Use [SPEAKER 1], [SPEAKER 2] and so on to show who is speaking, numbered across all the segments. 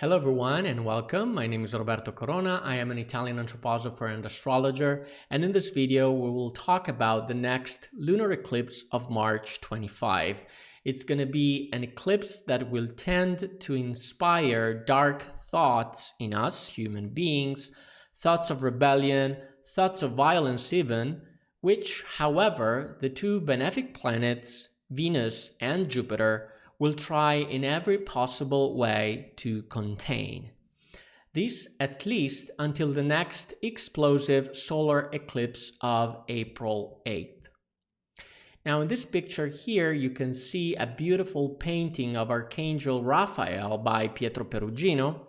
[SPEAKER 1] Hello everyone and welcome. My name is Roberto Corona. I am an Italian anthroposopher and astrologer, and in this video we will talk about the next lunar eclipse of March 25. It's going to be an eclipse that will tend to inspire dark thoughts in us, human beings, thoughts of rebellion, thoughts of violence even, which, however, the two benefic planets, Venus and Jupiter, will try in every possible way to contain. This at least until the next explosive solar eclipse of April 8th. Now in this picture here you can see a beautiful painting of Archangel Raphael by Pietro Perugino.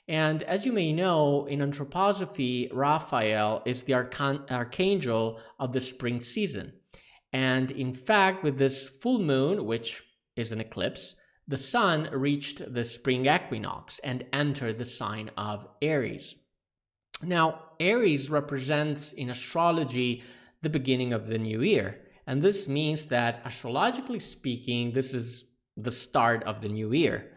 [SPEAKER 1] And as you may know, in anthroposophy, Raphael is the archangel of the spring season. And in fact, with this full moon, which is an eclipse, the sun reached the spring equinox and entered the sign of Aries. Now, Aries represents in astrology the beginning of the new year, and this means that astrologically speaking, this is the start of the new year.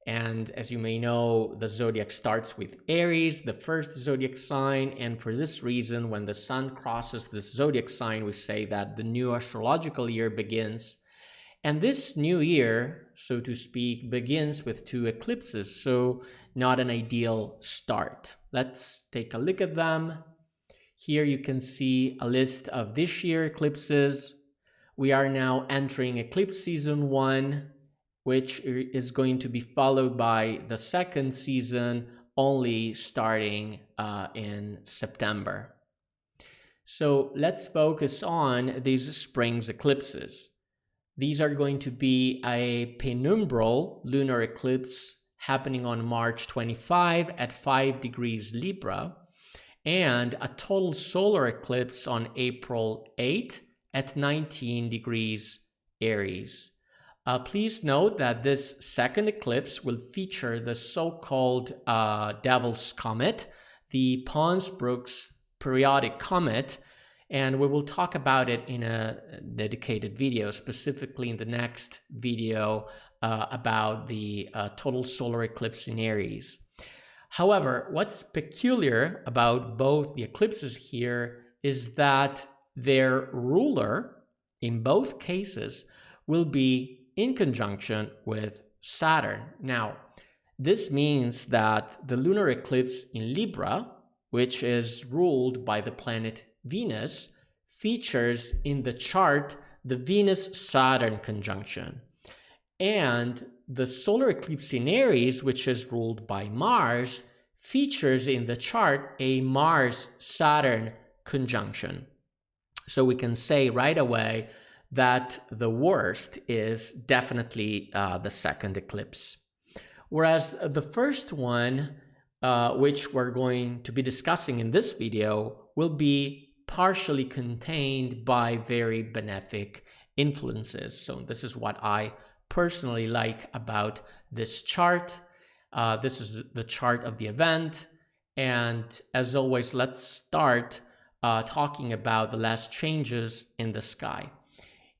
[SPEAKER 1] And as you may know, the zodiac starts with Aries, the first zodiac sign, and for this reason, when the sun crosses this zodiac sign, we say that the new astrological year begins. And this new year, so to speak, begins with two eclipses, so not an ideal start. Let's take a look at them. Here you can see a list of this year eclipses. We are now entering eclipse season 1, which is going to be followed by the second season, only starting in September. So let's focus on these spring's eclipses. These are going to be a penumbral lunar eclipse happening on March 25 at 5 degrees Libra, and a total solar eclipse on April 8 at 19 degrees Aries. Please note that this second eclipse will feature the so-called Devil's Comet, the Pons-Brooks periodic comet, and we will talk about it in a dedicated video, specifically in the next video about the total solar eclipse in Aries. However, what's peculiar about both the eclipses here is that their ruler, in both cases, will be in conjunction with Saturn. Now, this means that the lunar eclipse in Libra, which is ruled by the planet Venus, features in the chart the Venus-Saturn conjunction. And the solar eclipse in Aries, which is ruled by Mars, features in the chart a Mars-Saturn conjunction. So we can say right away that the worst is definitely the second eclipse. Whereas the first one, which we're going to be discussing in this video, will be partially contained by very benefic influences. So this is what I personally like about this chart. This is the chart of the event. And as always, let's start talking about the last changes in the sky.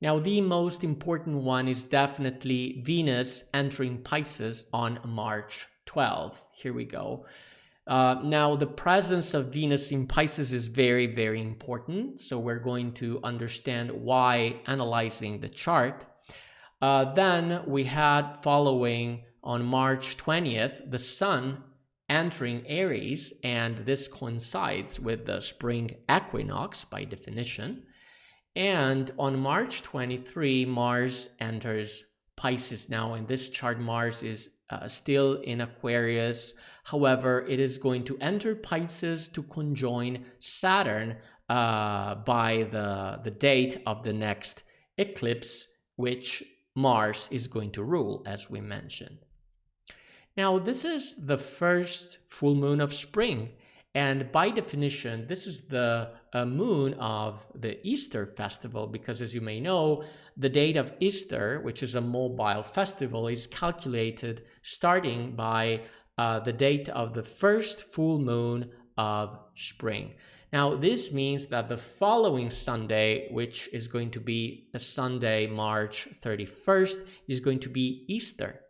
[SPEAKER 1] Now, the most important one is definitely Venus entering Pisces on March 12th. Here we go. Now, the presence of Venus in Pisces is very, very important. So we're going to understand why analyzing the chart. Then we had following on March 20th, the sun entering Aries, and this coincides with the spring equinox by definition. And on March 23, Mars enters Pisces. Now, in this chart, Mars is still in Aquarius. However, it is going to enter Pisces to conjoin Saturn by the date of the next eclipse, which Mars is going to rule, as we mentioned. Now, this is the first full moon of spring, and by definition, this is the moon of the Easter festival, because as you may know, the date of Easter, which is a mobile festival, is calculated starting by the date of the first full moon of spring. Now, this means that the following Sunday, which is going to be a Sunday, March 31st, is going to be Easter.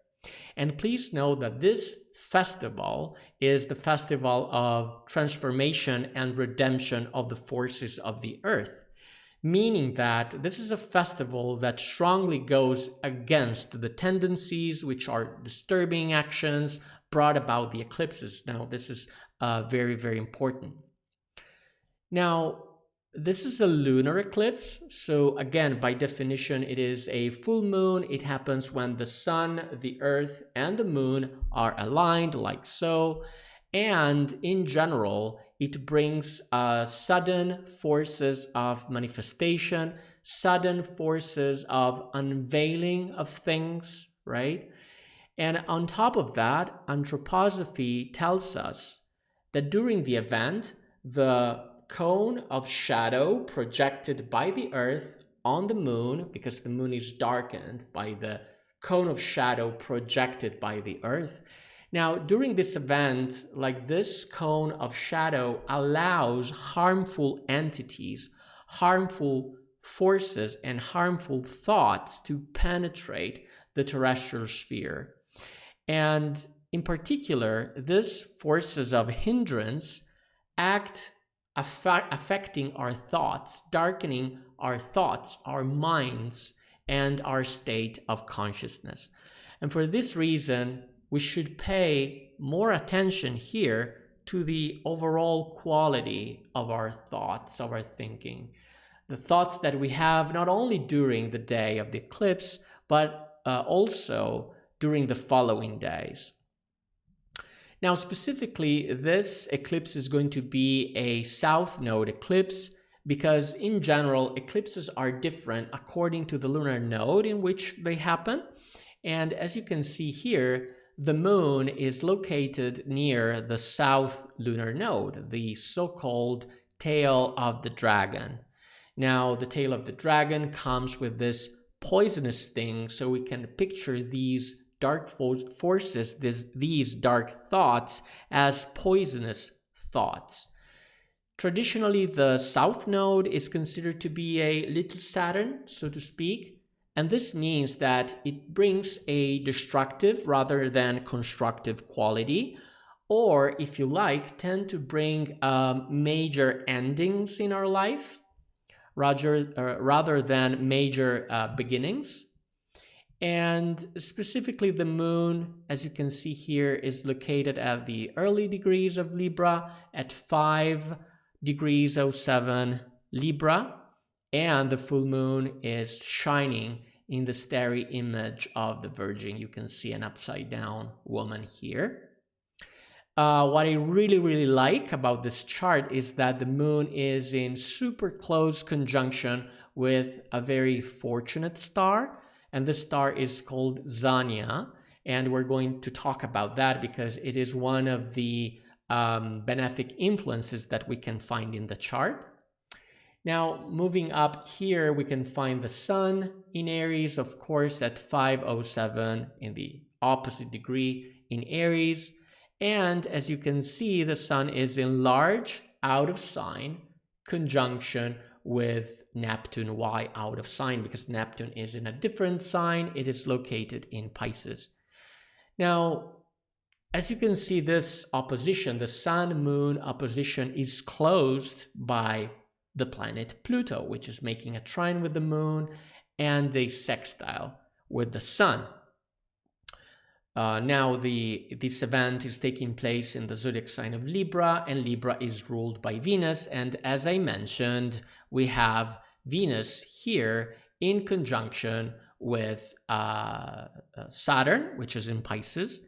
[SPEAKER 1] And please know that this festival is the festival of transformation and redemption of the forces of the earth, meaning that this is a festival that strongly goes against the tendencies which are disturbing actions brought about the eclipses. Now, this is very, very important. Now, this is a lunar eclipse. So again, by definition, it is a full moon. It happens when the sun, the earth, and the moon are aligned like so. And in general, it brings sudden forces of manifestation, sudden forces of unveiling of things, right? And on top of that, anthroposophy tells us that during the event, the cone of shadow projected by the earth on the moon, because the moon is darkened by the cone of shadow projected by the earth. Now, during this event, like this cone of shadow allows harmful entities, harmful forces, and harmful thoughts to penetrate the terrestrial sphere. And in particular, these forces of hindrance act affecting our thoughts, darkening our thoughts, our minds, and our state of consciousness. And for this reason, we should pay more attention here to the overall quality of our thoughts, of our thinking. The thoughts that we have not only during the day of the eclipse, but also during the following days. Now, specifically, this eclipse is going to be a south node eclipse because in general, eclipses are different according to the lunar node in which they happen. And as you can see here, the moon is located near the south lunar node, the so-called tail of the dragon. Now, the tail of the dragon comes with this poisonous sting, so we can picture these dark forces, these dark thoughts, as poisonous thoughts. Traditionally, the south node is considered to be a little Saturn, so to speak, and this means that it brings a destructive rather than constructive quality, or if you like, tend to bring major endings in our life rather than major beginnings. And specifically, the moon, as you can see here, is located at the early degrees of Libra at 5 degrees 07 Libra, and the full moon is shining in the starry image of the Virgin. You can see an upside down woman here. What I really like about this chart is that the moon is in super close conjunction with a very fortunate star, and this star is called Zaniah, and we're going to talk about that because it is one of the benefic influences that we can find in the chart. Now, moving up here, we can find the sun in Aries, of course, at 507 in the opposite degree in Aries. And as you can see, the sun is in large out of sign conjunction with Neptune. Why out of sign? Because Neptune is in a different sign. It is located in Pisces. Now, as you can see, this opposition, the sun-moon opposition, is closed by the planet Pluto, which is making a trine with the moon and a sextile with the sun. Now, this event is taking place in the zodiac sign of Libra, and Libra is ruled by Venus. And as I mentioned, we have Venus here in conjunction with Saturn, which is in Pisces.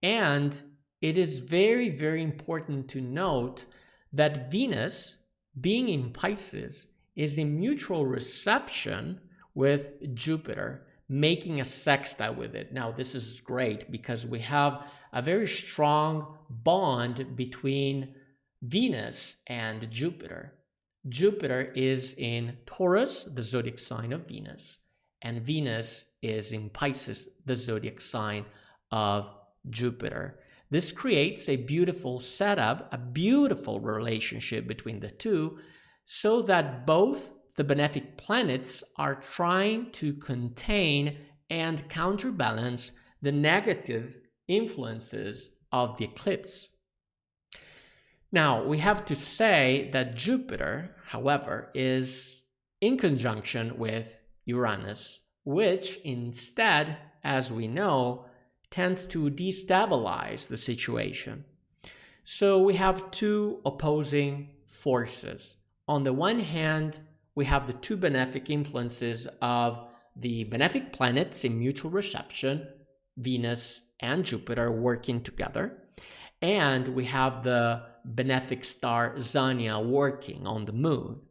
[SPEAKER 1] And it is very important to note that Venus, being in Pisces, is in mutual reception with Jupiter, making a sextile with it. Now, this is great because we have a very strong bond between Venus and Jupiter. Jupiter is in Taurus, the zodiac sign of Venus, and Venus is in Pisces, the zodiac sign of Jupiter. This creates a beautiful setup, a beautiful relationship between the two, so that both the benefic planets are trying to contain and counterbalance the negative influences of the eclipse. Now, we have to say that Jupiter, however, is in conjunction with Uranus, which instead, as we know, tends to destabilize the situation. So we have two opposing forces. On the one hand, we have the two benefic influences of the benefic planets in mutual reception, Venus and Jupiter working together. And we have the benefic star Zaniah working on the moon.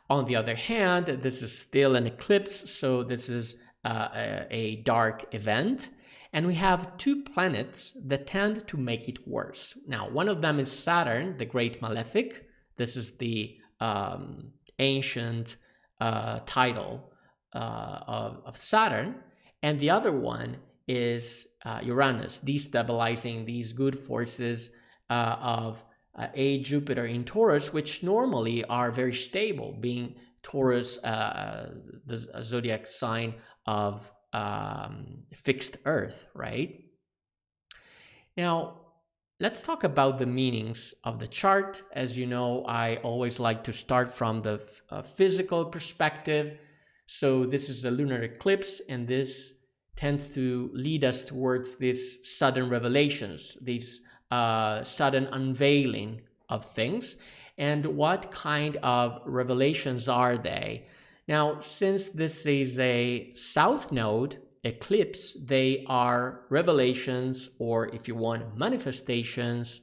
[SPEAKER 1] On the other hand, this is still an eclipse, so this is a dark event. And we have two planets that tend to make it worse. Now, one of them is Saturn, the great malefic. This is the ancient title of Saturn. And the other one is Uranus, destabilizing these good forces of a Jupiter in Taurus, which normally are very stable, being Taurus, the zodiac sign of fixed Earth, right? Now, let's talk about the meanings of the chart. As you know, I always like to start from the physical perspective. So this is a lunar eclipse, and this tends to lead us towards these sudden revelations, these sudden unveiling of things. And what kind of revelations are they? Now, since this is a south node eclipse, they are revelations, or if you want, manifestations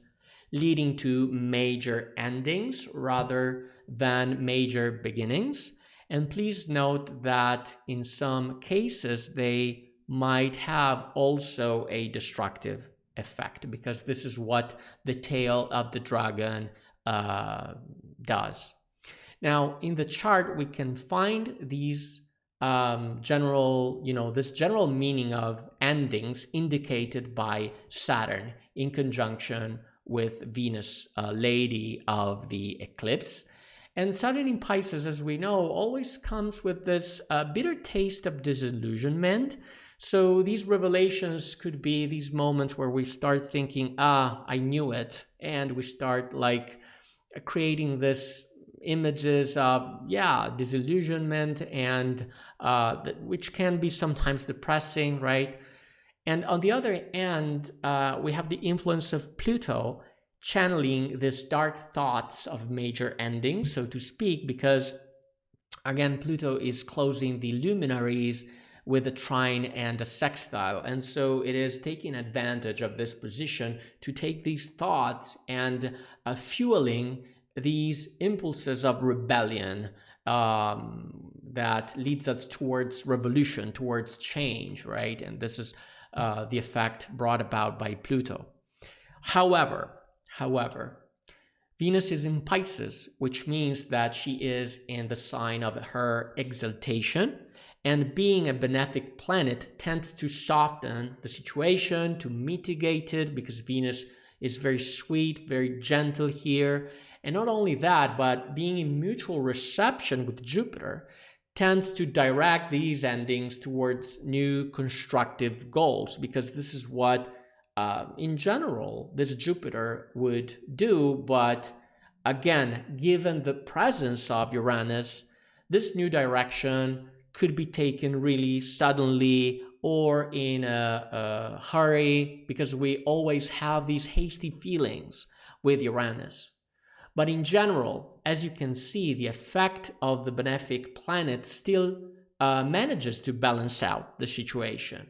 [SPEAKER 1] leading to major endings rather than major beginnings. And please note that in some cases, they might have also a destructive effect, because this is what the tail of the dragon does. Now, in the chart, we can find these this general meaning of endings indicated by Saturn in conjunction with Venus, lady of the eclipse. And Saturn in Pisces, as we know, always comes with this bitter taste of disillusionment. So these revelations could be these moments where we start thinking, I knew it. And we start like creating this images of, disillusionment, and which can be sometimes depressing, right? And on the other end, we have the influence of Pluto channeling this dark thoughts of major endings, so to speak, because again, Pluto is closing the luminaries with a trine and a sextile. And so it is taking advantage of this position to take these thoughts and fueling these impulses of rebellion that leads us towards revolution, towards change, right? And this is the effect brought about by Pluto. However, Venus is in Pisces, which means that she is in the sign of her exaltation, and being a benefic planet tends to soften the situation, to mitigate it, because Venus is very sweet, very gentle here. And not only that, but being in mutual reception with Jupiter tends to direct these endings towards new constructive goals, because this is what, in general, this Jupiter would do. But again, given the presence of Uranus, this new direction could be taken really suddenly or in a hurry, because we always have these hasty feelings with Uranus. But in general, as you can see, the effect of the benefic planet still manages to balance out the situation.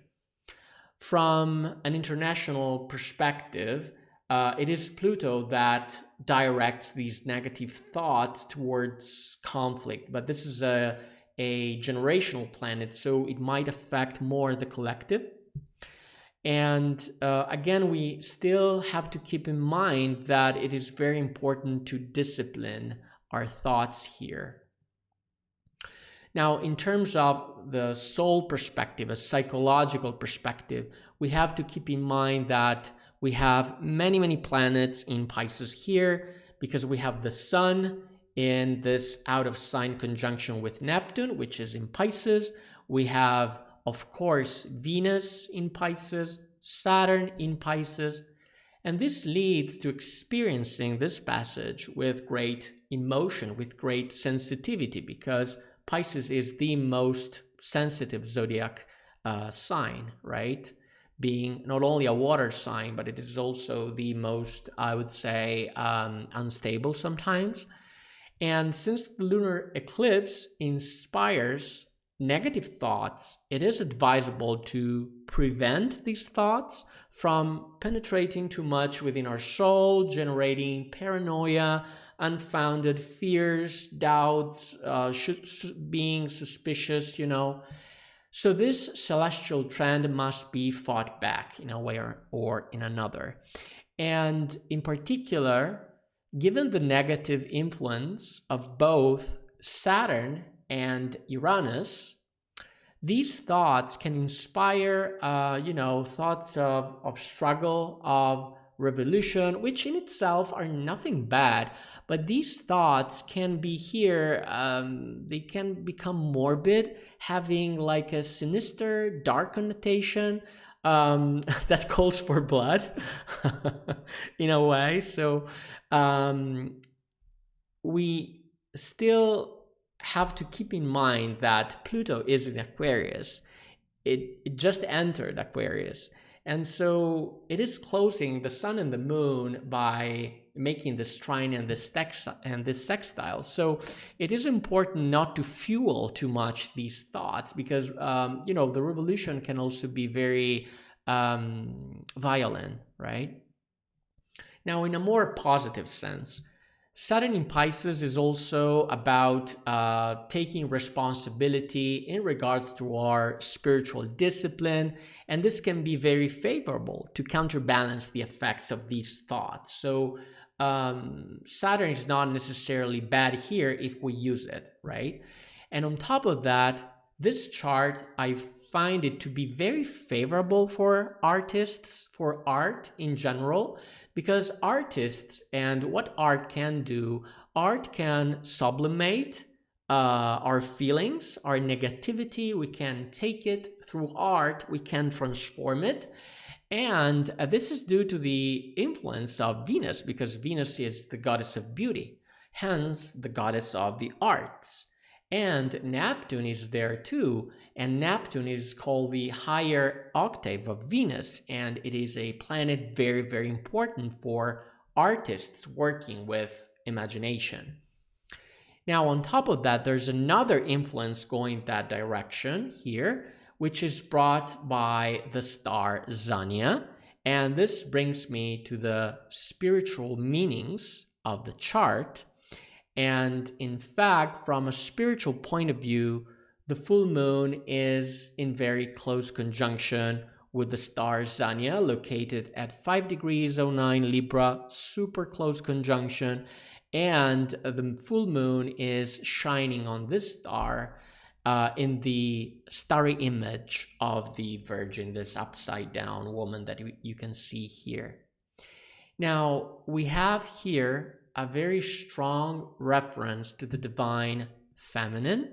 [SPEAKER 1] From an international perspective, it is Pluto that directs these negative thoughts towards conflict. But this is a generational planet, so it might affect more the collective. And again, we still have to keep in mind that it is very important to discipline our thoughts here. Now, in terms of the soul perspective, a psychological perspective, we have to keep in mind that we have many planets in Pisces here, because we have the Sun in this out of sign conjunction with Neptune, which is in Pisces. We have of course, Venus in Pisces, Saturn in Pisces, and this leads to experiencing this passage with great emotion, with great sensitivity, because Pisces is the most sensitive zodiac sign, right? Being not only a water sign, but it is also the most, I would say, unstable sometimes. And since the lunar eclipse inspires negative thoughts, it is advisable to prevent these thoughts from penetrating too much within our soul, generating paranoia, unfounded fears, doubts, being suspicious, So this celestial trend must be fought back in a way or in another. And in particular, given the negative influence of both Saturn and Uranus, these thoughts can inspire, thoughts of struggle, of revolution, which in itself are nothing bad. But these thoughts can be here, they can become morbid, having like a sinister, dark connotation that calls for blood in a way. So we still have to keep in mind that Pluto is in Aquarius. It just entered Aquarius. And so it is closing the sun and the moon by making this trine and this sextile. So it is important not to fuel too much these thoughts, because, the revolution can also be very violent, right? Now, in a more positive sense, Saturn in Pisces is also about taking responsibility in regards to our spiritual discipline, and this can be very favorable to counterbalance the effects of these thoughts. So Saturn is not necessarily bad here if we use it, right? And on top of that, this chart, I find it to be very favorable for artists, for art in general, because artists and what art can do, art can sublimate our feelings, our negativity. We can take it through art, we can transform it. And this is due to the influence of Venus, because Venus is the goddess of beauty, hence the goddess of the arts. And Neptune is there too, and Neptune is called the higher octave of Venus, and it is a planet very, very important for artists working with imagination. Now, on top of that, there's another influence going that direction here, which is brought by the star Zaniah, and this brings me to the spiritual meanings of the chart. And in fact, from a spiritual point of view, the full moon is in very close conjunction with the star Zaniah, located at 5 degrees 09 Libra, super close conjunction. And the full moon is shining on this star in the starry image of the Virgin, this upside down woman that you can see here. Now, we have here a very strong reference to the divine feminine,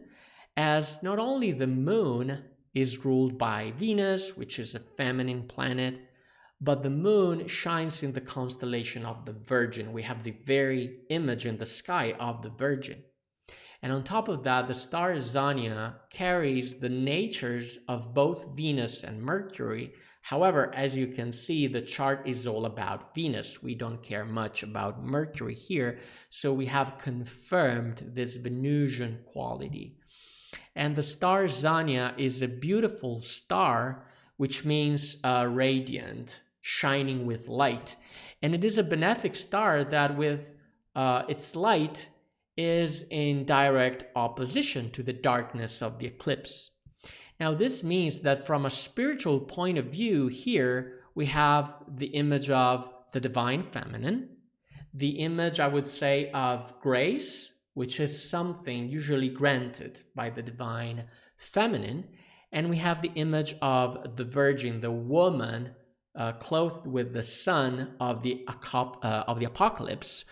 [SPEAKER 1] as not only the moon is ruled by Venus, which is a feminine planet, but the moon shines in the constellation of the Virgin. We have the very image in the sky of the Virgin. And on top of that, the star Zaniah carries the natures of both Venus and Mercury. However, as you can see, the chart is all about Venus. We don't care much about Mercury here, so we have confirmed this Venusian quality. And the star Zaniah is a beautiful star, which means radiant, shining with light. And it is a benefic star that with its light is in direct opposition to the darkness of the eclipse. Now, this means that from a spiritual point of view here, we have the image of the divine feminine, the image, I would say, of grace, which is something usually granted by the divine feminine, and we have the image of the Virgin, the woman clothed with the sun of the apocalypse,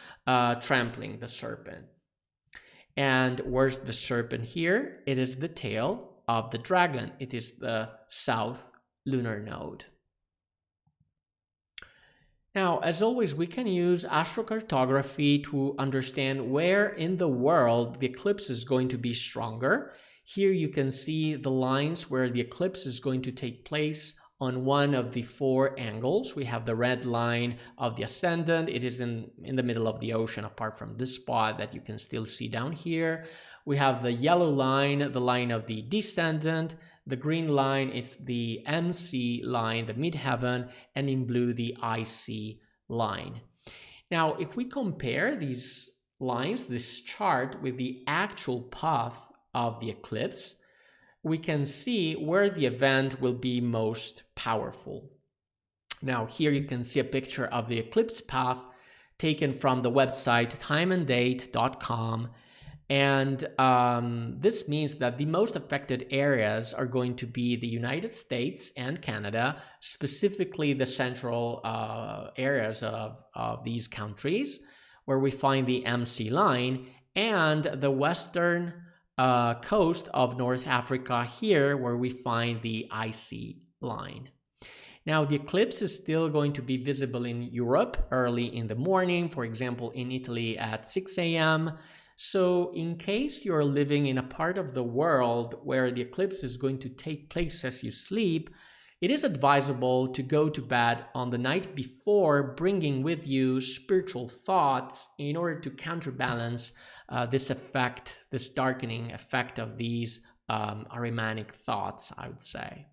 [SPEAKER 1] trampling the serpent. And where's the serpent here? It is the tail of the dragon. It is the south lunar node. Now, as always, we can use astrocartography to understand where in the world the eclipse is going to be stronger. Here you can see the lines where the eclipse is going to take place on one of the 4 angles. We have the red line of the ascendant. It is in the middle of the ocean, apart from this spot that you can still see down here. We have the yellow line, the line of the descendant. The green line is the MC line, the midheaven, and in blue, the IC line. Now, if we compare these lines, this chart, with the actual path of the eclipse, we can see where the event will be most powerful. Now, here you can see a picture of the eclipse path taken from the website timeanddate.com. And this means that the most affected areas are going to be the United States and Canada, specifically the central areas of these countries, where we find the MC line, and the western coast of North Africa here, where we find the IC line. Now, the eclipse is still going to be visible in Europe early in the morning, for example, in Italy at 6 a.m., So in case you're living in a part of the world where the eclipse is going to take place as you sleep, it is advisable to go to bed on the night before, bringing with you spiritual thoughts in order to counterbalance this effect, this darkening effect of these Ahrimanic thoughts, I would say.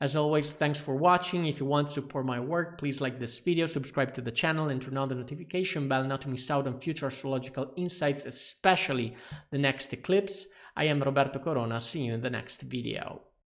[SPEAKER 1] As always, thanks for watching. If you want to support my work, please like this video, subscribe to the channel, and turn on the notification bell not to miss out on future astrological insights, especially the next eclipse. I am Roberto Corona. See you in the next video.